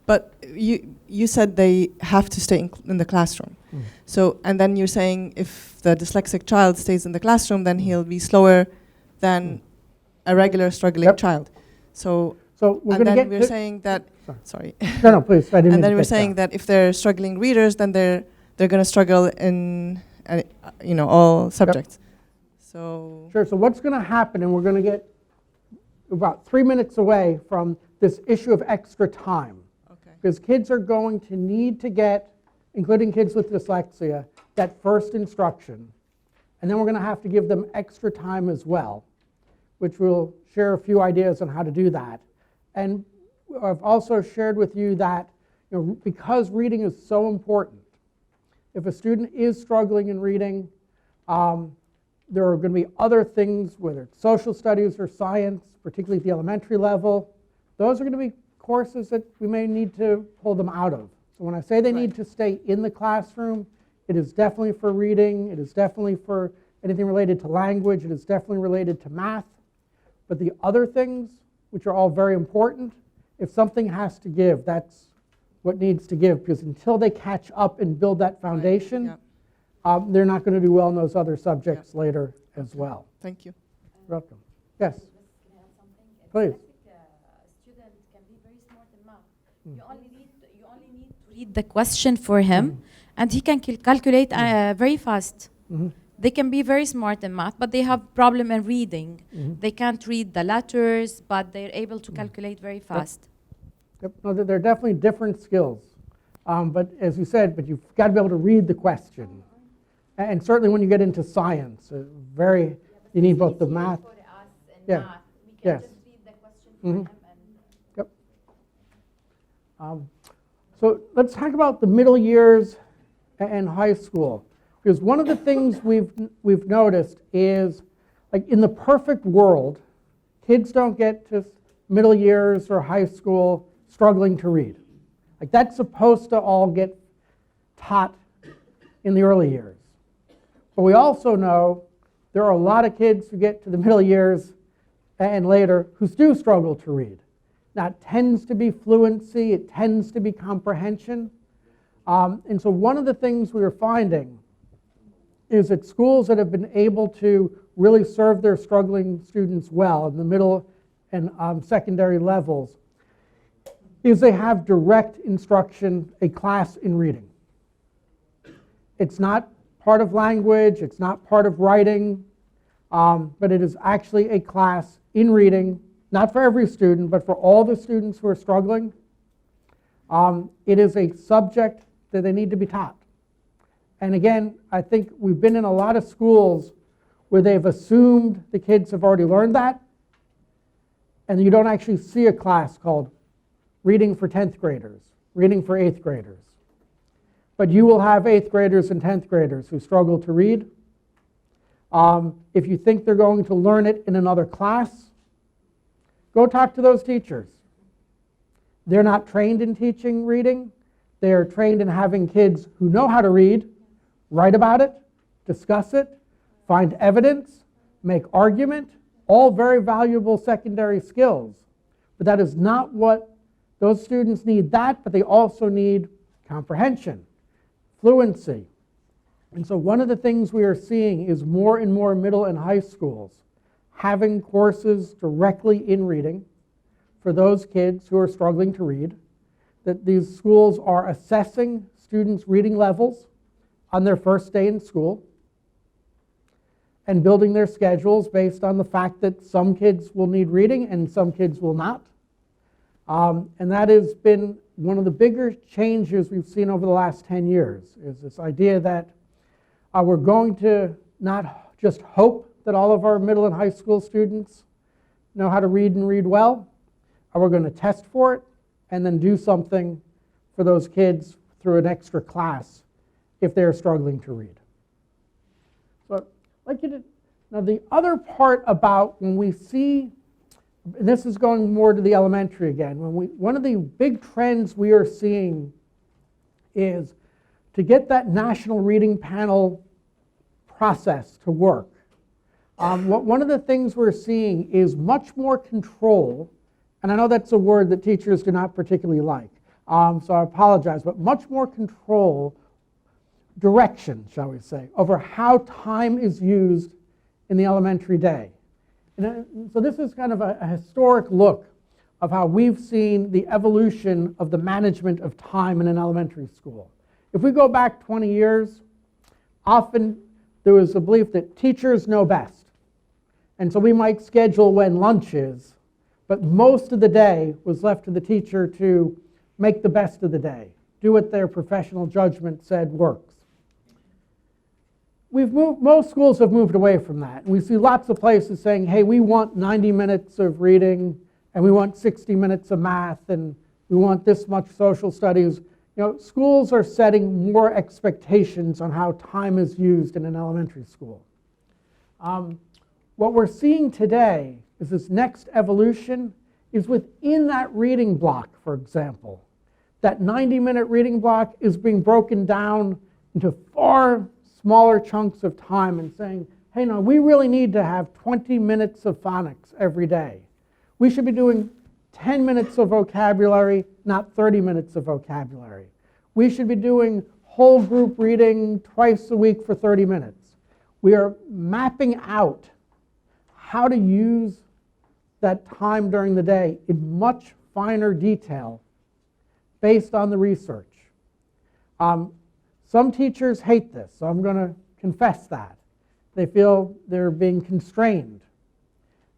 But you said they have to stay in the classroom. So, and then you're saying if the dyslexic child stays in the classroom, then he'll be slower than a regular struggling child. So we're and going then we're saying that, sorry. No, please, I didn't And mean then to we're take saying that if they're struggling readers, then they're going to struggle in, all subjects. So. Sure, so what's going to happen, and we're going to get about 3 minutes away from this issue of extra time. Because kids are going to need to get, including kids with dyslexia, that first instruction. And then we're going to have to give them extra time as well, which we'll share a few ideas on how to do that. And I've also shared with you that because reading is so important, if a student is struggling in reading, there are going to be other things, whether it's social studies or science, particularly at the elementary level. Those are going to be courses that we may need to pull them out of. So when I say they need to stay in the classroom, it is definitely for reading, it is definitely for anything related to language, it is definitely related to math. But the other things, which are all very important, if something has to give, that's what needs to give, because until they catch up and build that foundation, they're not going to do well in those other subjects later as well. Thank you. You're welcome. Yes? Please. You only need to read the question for him, and he can calculate very fast. They can be very smart in math, but they have problem in reading. They can't read the letters, but they're able to calculate very fast. Yep. No, they're definitely different skills. But as you said, but you've got to be able to read the question. And certainly when you get into science, you need both the math. For us in Yeah. math, we can Yes. just read the question Mhm. Yep. So let's talk about the middle years and high school. Because one of the things we've noticed is, like in the perfect world, kids don't get to middle years or high school struggling to read. Like that's supposed to all get taught in the early years. But we also know there are a lot of kids who get to the middle years and later who do struggle to read. Now it tends to be fluency, it tends to be comprehension. And so one of the things we are finding is that schools that have been able to really serve their struggling students well in the middle and secondary levels is they have direct instruction, a class in reading. It's not part of language, it's not part of writing, but it is actually a class in reading, not for every student, but for all the students who are struggling. It is a subject that they need to be taught. And again, I think we've been in a lot of schools where they've assumed the kids have already learned that, and you don't actually see a class called Reading for 10th graders, Reading for 8th graders. But you will have 8th graders and 10th graders who struggle to read. If you think they're going to learn it in another class, go talk to those teachers. They're not trained in teaching reading. They are trained in having kids who know how to read, write about it, discuss it, find evidence, make argument, all very valuable secondary skills. But that is not what those students need, but they also need comprehension, fluency. And so one of the things we are seeing is more and more middle and high schools having courses directly in reading for those kids who are struggling to read, that these schools are assessing students' reading levels on their first day in school and building their schedules based on the fact that some kids will need reading and some kids will not. And that has been one of the bigger changes we've seen over the last 10 years, is this idea that we're going to not just hope that all of our middle and high school students know how to read and read well, we're going to test for it and then do something for those kids through an extra class if they're struggling to read. So I'd like you to, now the other part about when we see, and this is going more to the elementary again, one of the big trends we are seeing is to get that national reading panel process to work. One of the things we're seeing is much more control, and I know that's a word that teachers do not particularly like, so I apologize, but much more control, direction, shall we say, over how time is used in the elementary day. And so this is kind of a historic look of how we've seen the evolution of the management of time in an elementary school. If we go back 20 years, often there was a belief that teachers know best. And so we might schedule when lunch is, but most of the day was left to the teacher to make the best of the day, do what their professional judgment said works. Most schools have moved away from that. And we see lots of places saying, hey, we want 90 minutes of reading, and we want 60 minutes of math, and we want this much social studies. You know, schools are setting more expectations on how time is used in an elementary school. What we're seeing today is this next evolution is within that reading block, for example. That 90-minute reading block is being broken down into far smaller chunks of time and saying, hey, no, we really need to have 20 minutes of phonics every day. We should be doing 10 minutes of vocabulary, not 30 minutes of vocabulary. We should be doing whole group reading twice a week for 30 minutes. We are mapping out how to use that time during the day in much finer detail based on the research. Some teachers hate this, so I'm going to confess that. They feel they're being constrained.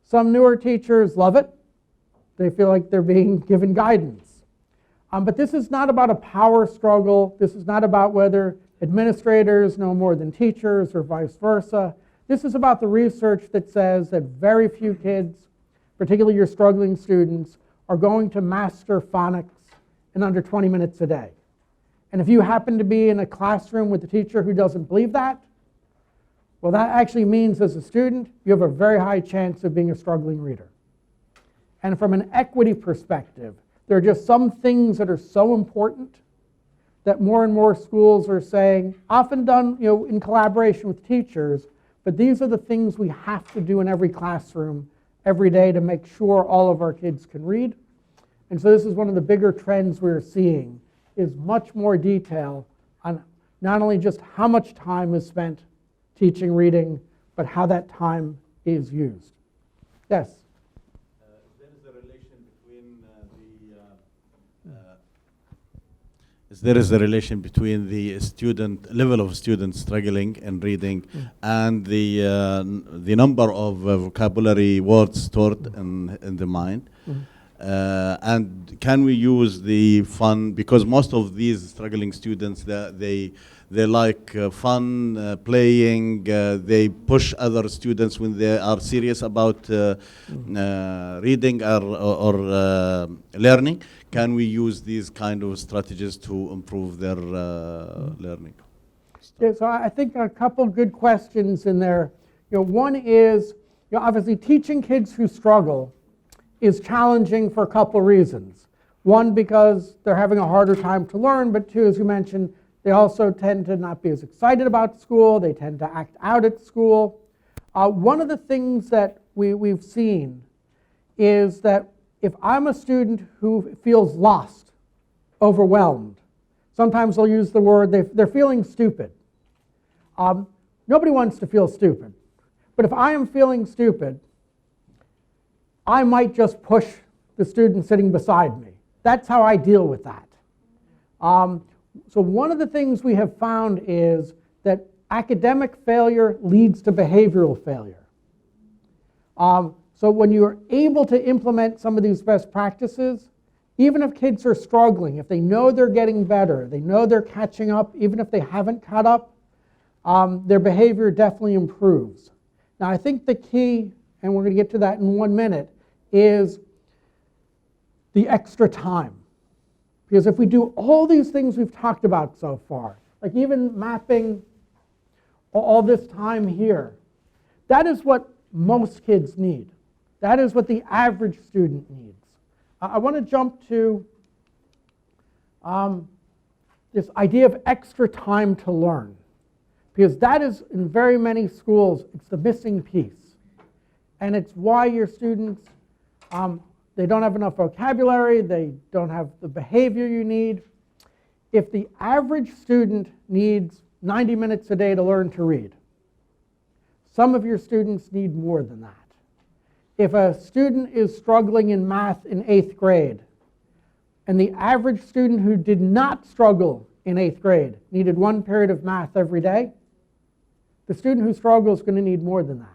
Some newer teachers love it. They feel like they're being given guidance. But this is not about a power struggle. This is not about whether administrators know more than teachers or vice versa. This is about the research that says that very few kids particularly your struggling students, are going to master phonics in under 20 minutes a day. And if you happen to be in a classroom with a teacher who doesn't believe that, well, that actually means as a student, you have a very high chance of being a struggling reader. And from an equity perspective, there are just some things that are so important that more and more schools are saying, often done in collaboration with teachers, but these are the things we have to do in every classroom every day to make sure all of our kids can read. And so this is one of the bigger trends we're seeing, is much more detail on not only just how much time is spent teaching reading, but how that time is used. Yes? There is a relation between the student level of students struggling in reading and the number of vocabulary words stored in the mind. And can we use the fun, because most of these struggling students, they like fun, playing, they push other students when they are serious about reading or learning. Can we use these kind of strategies to improve their learning? Yeah, so I think a couple good questions in there. One is, obviously teaching kids who struggle is challenging for a couple reasons. One, because they're having a harder time to learn, but two, as you mentioned, they also tend to not be as excited about school. They tend to act out at school. One of the things that we've seen is that if I'm a student who feels lost, overwhelmed, sometimes they'll use the word, they're feeling stupid. Nobody wants to feel stupid. But if I am feeling stupid, I might just push the student sitting beside me. That's how I deal with that. So one of the things we have found is that academic failure leads to behavioral failure. So when you're able to implement some of these best practices, even if kids are struggling, if they know they're getting better, they know they're catching up, even if they haven't caught up, their behavior definitely improves. Now I think the key, and we're going to get to that in 1 minute, is the extra time. Because if we do all these things we've talked about so far, like even mapping all this time here, that is what most kids need. That is what the average student needs. I want to jump to this idea of extra time to learn. Because that is, in very many schools, it's the missing piece. And it's why your students, they don't have enough vocabulary, they don't have the behavior you need. If the average student needs 90 minutes a day to learn to read, some of your students need more than that. If a student is struggling in math in 8th grade, and the average student who did not struggle in 8th grade needed 1 period of math every day, the student who struggles is going to need more than that.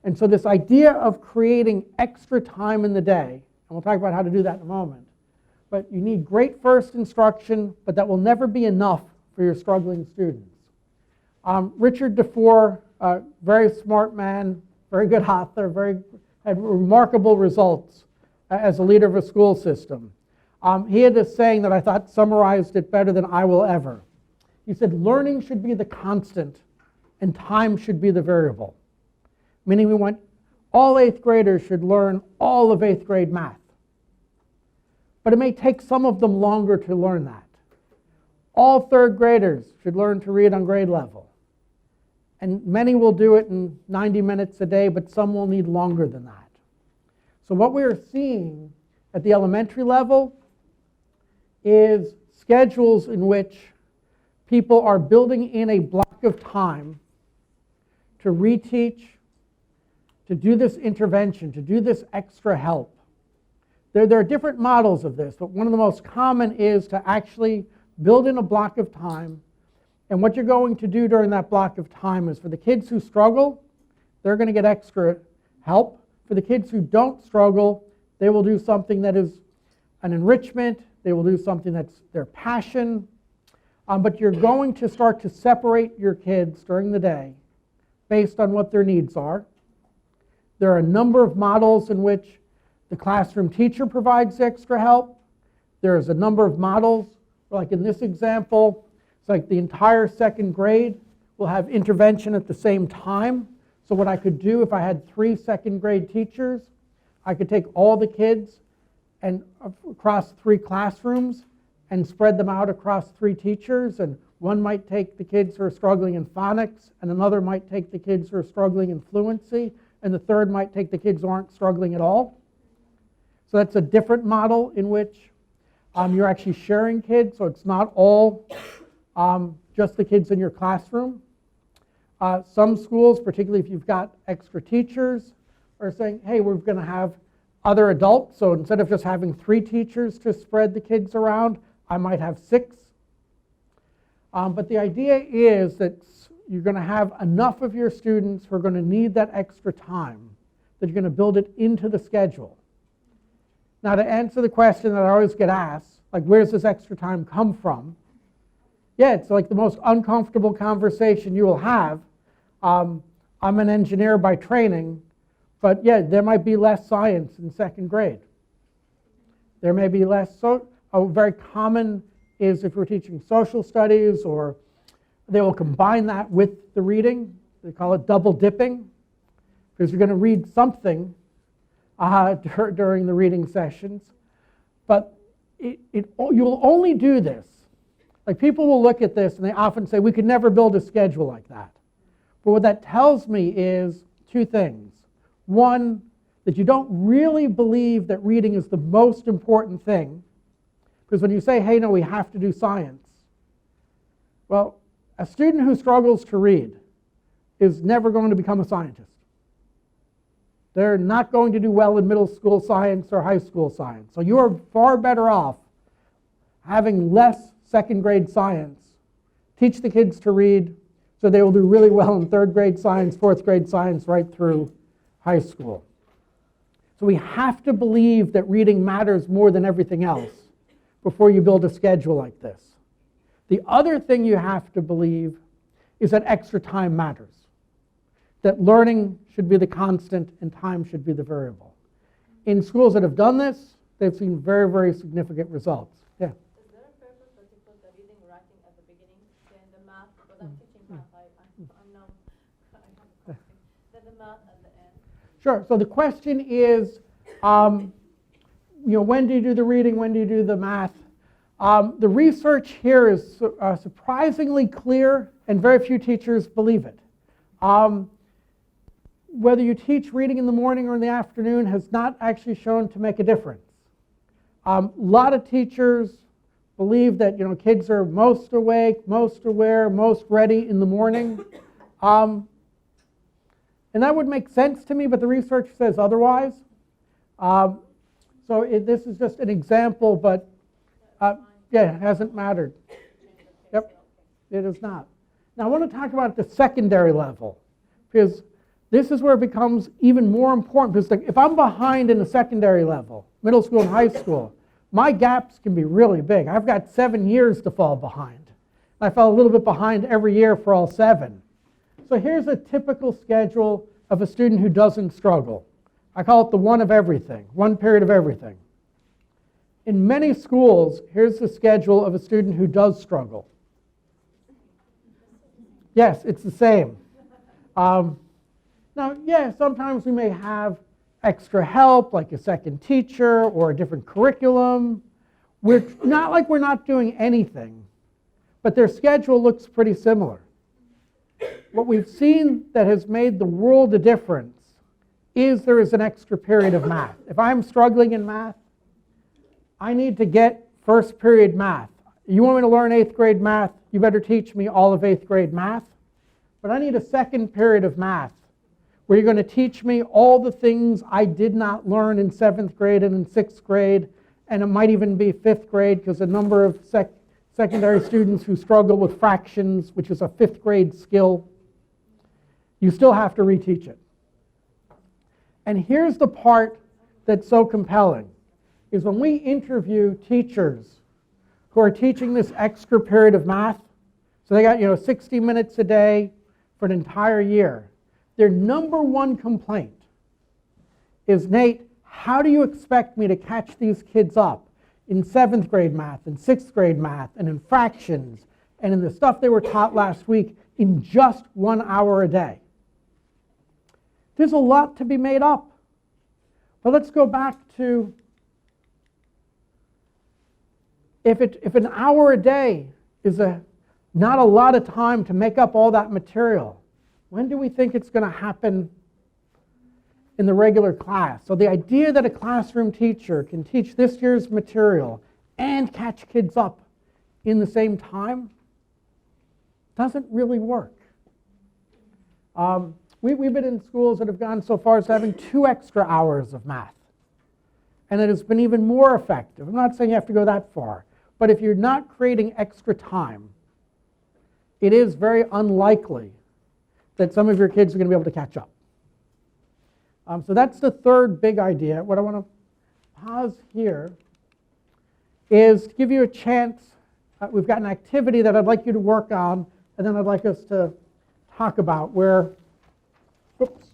And so this idea of creating extra time in the day, and we'll talk about how to do that in a moment, but you need great first instruction, but that will never be enough for your struggling students. Richard DeFore, very smart man, very good author, had remarkable results as a leader of a school system. He had this saying that I thought summarized it better than I will ever. He said, learning should be the constant and time should be the variable. Meaning we want all 8th graders should learn all of 8th grade math. But it may take some of them longer to learn that. All 3rd graders should learn to read on grade level. And many will do it in 90 minutes a day, but some will need longer than that. So what we are seeing at the elementary level is schedules in which people are building in a block of time to reteach, to do this intervention, to do this extra help. There are different models of this, but one of the most common is to actually build in a block of time. And what you're going to do during that block of time is for the kids who struggle, they're going to get extra help. For the kids who don't struggle, they will do something that is an enrichment. They will do something that's their passion. But you're going to start to separate your kids during the day based on what their needs are. There are a number of models in which the classroom teacher provides extra help. There's a number of models, like in this example, it's like the entire second grade will have intervention at the same time. So what I could do if I had 3 second grade teachers, I could take all the kids and across 3 classrooms and spread them out across 3 teachers. And one might take the kids who are struggling in phonics, and another might take the kids who are struggling in fluency, and the third might take the kids who aren't struggling at all. So that's a different model in which you're actually sharing kids, so it's not all just the kids in your classroom. Some schools, particularly if you've got extra teachers, are saying, hey, we're going to have other adults, so instead of just having 3 teachers to spread the kids around, I might have 6. But the idea is that you're going to have enough of your students who are going to need that extra time, that you're going to build it into the schedule. Now, to answer the question that I always get asked, like, where's this extra time come from? Yeah, it's like the most uncomfortable conversation you will have. I'm an engineer by training, but yeah, there might be less science in second grade. There may be less, very common is if we're teaching social studies, or they will combine that with the reading. They call it double dipping, because you're going to read something during the reading sessions. But you'll only do this. Like, people will look at this and they often say, we could never build a schedule like that. But what that tells me is 2 things. One, that you don't really believe that reading is the most important thing. Because when you say, hey, no, we have to do science, well, a student who struggles to read is never going to become a scientist. They're not going to do well in middle school science or high school science. So you are far better off having less second grade science. Teach the kids to read so they will do really well in 3rd grade science, 4th grade science, right through high school. So we have to believe that reading matters more than everything else before you build a schedule like this. The other thing you have to believe is that extra time matters. That learning should be the constant and time should be the variable. In schools that have done this, they've seen very, very significant results. Yeah? Is there a purpose that you put the reading, writing at the beginning, then the math, because I'm teaching math, I know I have a question, then the math at the end? Sure. So the question is, when do you do the reading, when do you do the math? The research here is surprisingly clear, and very few teachers believe it. Whether you teach reading in the morning or in the afternoon has not actually shown to make a difference. A lot of teachers believe that kids are most awake, most aware, most ready in the morning. And that would make sense to me, but the research says otherwise. This is just an example, but yeah, it hasn't mattered. Yep, it is not. Now I want to talk about the secondary level, because this is where it becomes even more important, because if I'm behind in the secondary level, middle school and high school, my gaps can be really big. I've got 7 years to fall behind. I fell a little bit behind every year for all 7. So here's a typical schedule of a student who doesn't struggle. I call it the one of everything, one period of everything. In many schools, here's the schedule of a student who does struggle. Yes, it's the same. Now, yeah, sometimes we may have extra help, like a second teacher or a different curriculum. We're not doing anything, but their schedule looks pretty similar. What we've seen that has made the world a difference is there is an extra period of math. If I'm struggling in math, I need to get first period math. You want me to learn 8th grade math, you better teach me all of 8th grade math. But I need a second period of math where you're going to teach me all the things I did not learn in 7th grade and in 6th grade, and it might even be 5th grade, because a number of secondary students who struggle with fractions, which is a 5th grade skill, you still have to reteach it. And here's the part that's so compelling, is when we interview teachers who are teaching this extra period of math, so they got 60 minutes a day for an entire year, their number one complaint is, Nate, how do you expect me to catch these kids up in 7th grade math and 6th grade math and in fractions and in the stuff they were taught last week in just 1 hour a day? There's a lot to be made up. But let's go back to if an hour a day is not a lot of time to make up all that material, when do we think it's going to happen in the regular class? So the idea that a classroom teacher can teach this year's material and catch kids up in the same time doesn't really work. We've been in schools that have gone so far as having 2 extra hours of math. And it has been even more effective. I'm not saying you have to go that far. But if you're not creating extra time, it is very unlikely that some of your kids are going to be able to catch up. So that's the third big idea. What I want to pause here is to give you a chance. We've got an activity that I'd like you to work on, and then I'd like us to talk about where, oops,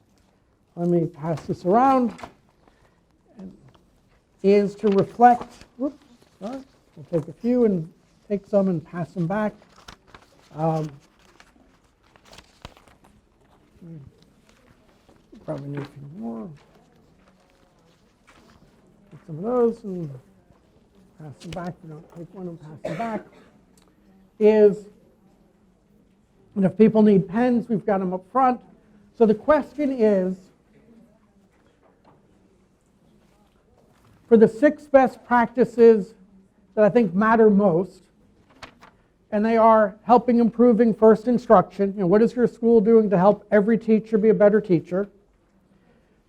let me pass this around, is to reflect, whoops, sorry, we'll take a few and take some and pass them back. Probably need a few more. Take some of those and pass them back. We don't take one and pass them back. And if people need pens, we've got them up front. So the question is, for the 6 best practices that I think matter most, and they are helping improving first instruction. What is your school doing to help every teacher be a better teacher?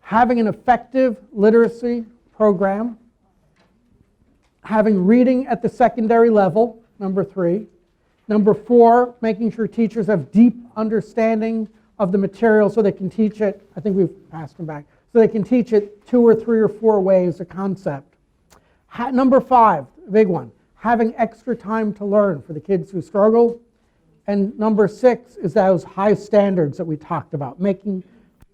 Having an effective literacy program. Having reading at the secondary level, number 3. Number 4, making sure teachers have deep understanding of the material so they can teach it. I think we've passed them back. So they can teach it 2 or 3 or 4 ways, a concept. Number 5, the big one, having extra time to learn for the kids who struggle. And number 6 is those high standards that we talked about, making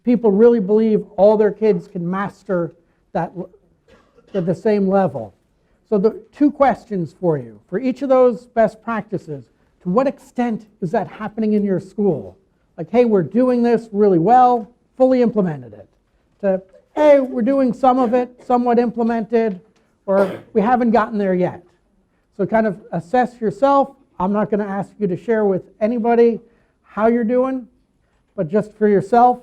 people really believe all their kids can master that at the same level. So the 2 questions for you. For each of those best practices, to what extent is that happening in your school? Like, hey, we're doing this really well, fully implemented it. To, hey, we're doing some of it, somewhat implemented, or we haven't gotten there yet. So kind of assess yourself. I'm not going to ask you to share with anybody how you're doing, but just for yourself.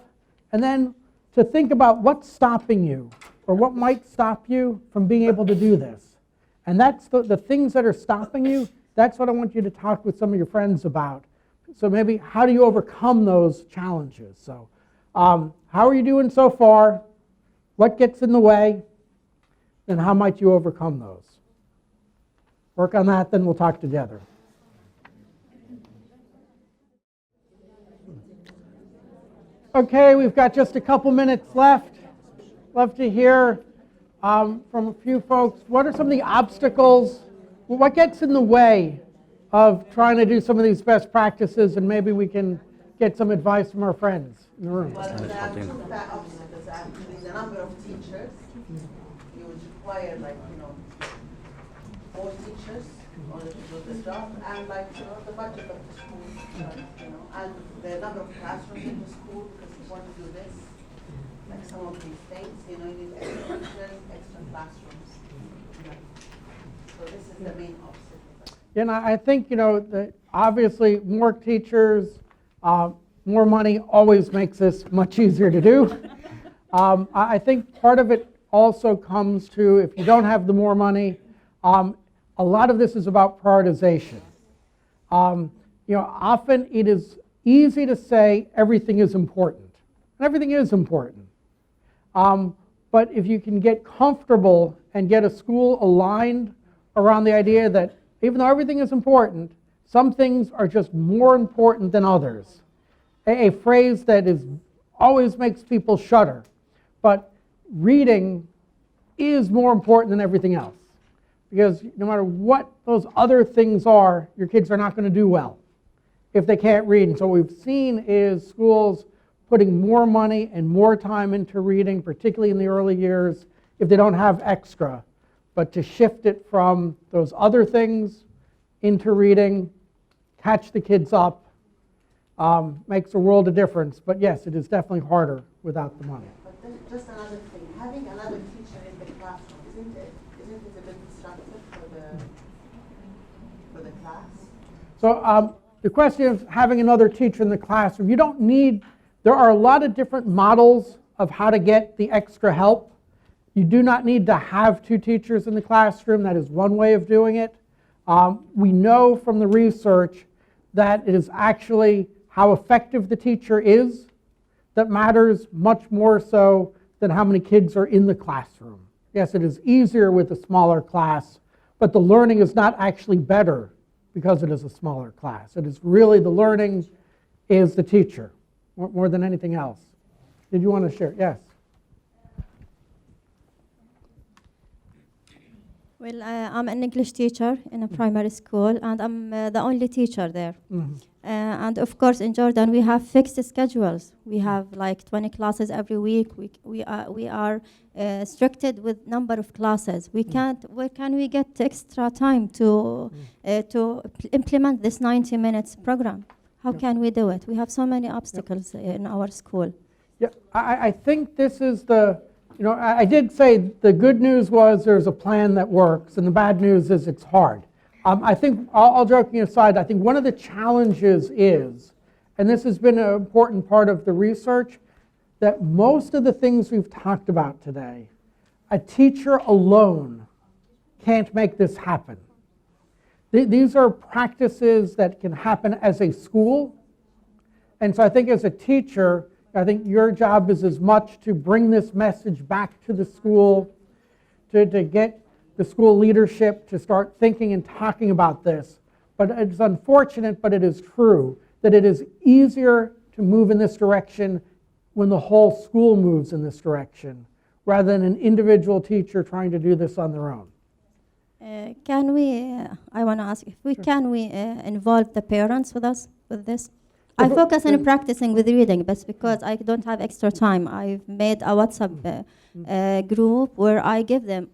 And then to think about what's stopping you, or what might stop you from being able to do this. And that's the things that are stopping you. That's what I want you to talk with some of your friends about. So maybe how do you overcome those challenges? So how are you doing so far? What gets in the way? And how might you overcome those? Work on that, then we'll talk together. Okay, we've got just a couple minutes left. Love to hear from a few folks. What are some of the obstacles? What gets in the way of trying to do some of these best practices, and maybe we can get some advice from our friends in the room. Well, there are 2 obstacles. Actually, the number of teachers. You would require, 4 teachers in order to do the job, and the budget of the school, and the number of classrooms in the school, because you want to do this. Like some of these things, you need extra teachers, extra classrooms. So this is the main obstacle. And I think, that obviously more teachers, more money always makes this much easier to do. I think part of it also comes to, if you don't have the more money, a lot of this is about prioritization. Often it is easy to say everything is important. And everything is important. But if you can get comfortable and get a school aligned around the idea that even though everything is important, some things are just more important than others. A phrase that always makes people shudder. But reading is more important than everything else. Because no matter what those other things are, your kids are not going to do well if they can't read. And so what we've seen is schools putting more money and more time into reading, particularly in the early years, if they don't have extra. But to shift it from those other things into reading, catch the kids up, makes a world of difference. But yes, it is definitely harder without the money. But then just another thing, having another teacher in the classroom, isn't it a bit disruptive for the class? So the question of having another teacher in the classroom, you don't need, there are a lot of different models of how to get the extra help. You do not need to have two teachers in the classroom. That is one way of doing it. We know from the research that it is actually how effective the teacher is that matters much more so than how many kids are in the classroom. Yes, it is easier with a smaller class, but the learning is not actually better because it is a smaller class. It is really the learning is the teacher more than anything else. Did you want to share? Yes. Well, I'm an English teacher in a primary school, and I'm the only teacher there. And of course, in Jordan, we have fixed schedules. We have like 20 classes every week. We are restricted with number of classes. We can't. Where can we get extra time to implement this 90 minutes program? How can we do it? We have so many obstacles in our school. Yeah, I think this is the. You know, I did say the good news was there's a plan that works, and the bad news is it's hard. I think, all joking aside, I think one of the challenges is, and this has been an important part of the research, that most of the things we've talked about today, a teacher alone can't make this happen. These are practices that can happen as a school, and so I think as a teacher, I think your job is as much to bring this message back to the school, to get the school leadership to start thinking and talking about this. But it's unfortunate, but it is true, that it is easier to move in this direction when the whole school moves in this direction, rather than an individual teacher trying to do this on their own. Can we, I want to ask, can we involve the parents with us with this? I focus on practicing with reading, but because I don't have extra time, I've made a WhatsApp group where I give them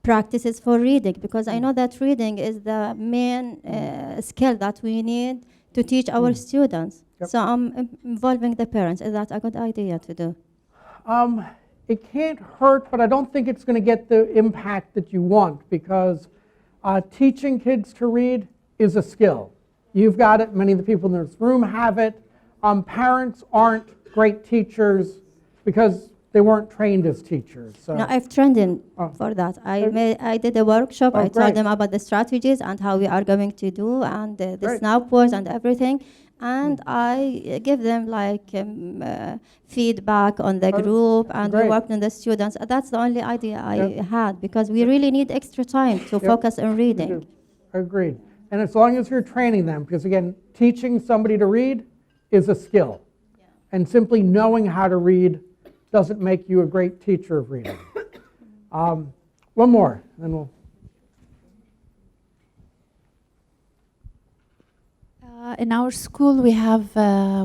practices for reading, because I know that reading is the main skill that we need to teach our students. Yep. So I'm involving the parents. Is that a good idea to do? It can't hurt, but I don't think it's going to get the impact that you want, because teaching kids to read is a skill. You've got it. Many of the people in this room have it. Parents aren't great teachers because they weren't trained as teachers. So. No, I've trained in for that. I did a workshop. I told them about the strategies and how we are going to do, and the snap words and everything. And I give them like feedback on the group, and we worked on the students. That's the only idea I had, because we really need extra time to focus on reading. Agreed. And as long as you're training them, because again, teaching somebody to read is a skill. And simply knowing how to read doesn't make you a great teacher of reading. One more, then we'll. In our school, we have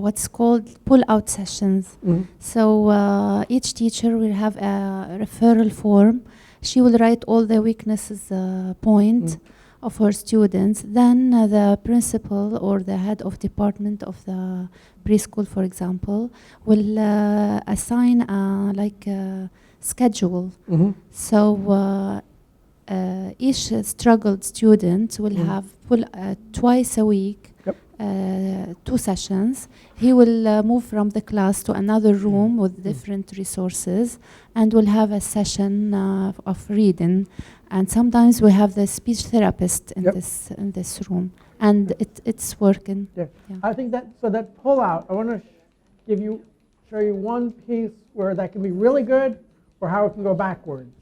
what's called pull-out sessions. So each teacher will have a referral form. She will write all the weaknesses point of her students. Then the principal or the head of department of the preschool, for example, will assign like a schedule. So each struggled student will have twice a week, 2 sessions. He will move from the class to another room with different resources, and will have a session of reading. And sometimes we have the speech therapist in this room, and it's working. I think that pull out, I want to show you one piece where that can be really good, or how it can go backwards.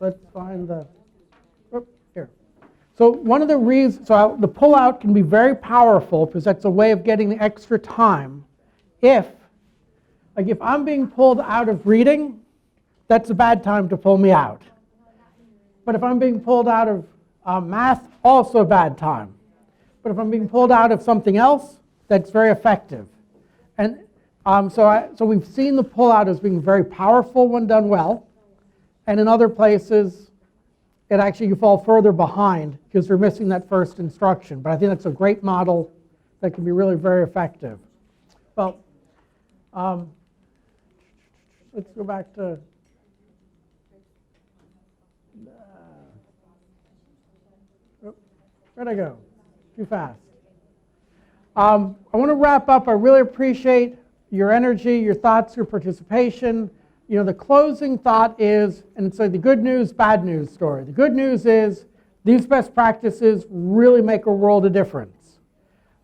Let's find the here. So one of the reasons, so the pull out can be very powerful, because that's a way of getting the extra time. If I'm being pulled out of reading, that's a bad time to pull me out. But if I'm being pulled out of math, also a bad time. But if I'm being pulled out of something else, that's very effective. And So we've seen the pullout as being very powerful when done well, and in other places, you fall further behind because you're missing that first instruction. But I think that's a great model that can be really very effective. Well, let's go back to. Where'd I go? Too fast. I want to wrap up. I really appreciate your energy, your thoughts, your participation. The closing thought is, and it's like the good news, bad news story. The good news is these best practices really make a world of difference.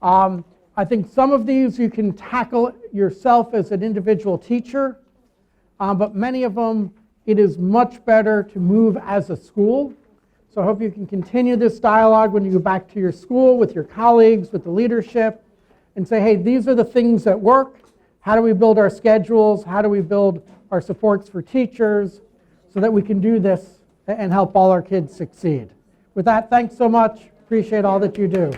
I think some of these you can tackle yourself as an individual teacher, but many of them, it is much better to move as a school. So I hope you can continue this dialogue when you go back to your school with your colleagues, with the leadership, and say, hey, these are the things that work. How do we build our schedules? How do we build our supports for teachers so that we can do this and help all our kids succeed? With that, thanks so much. Appreciate all that you do.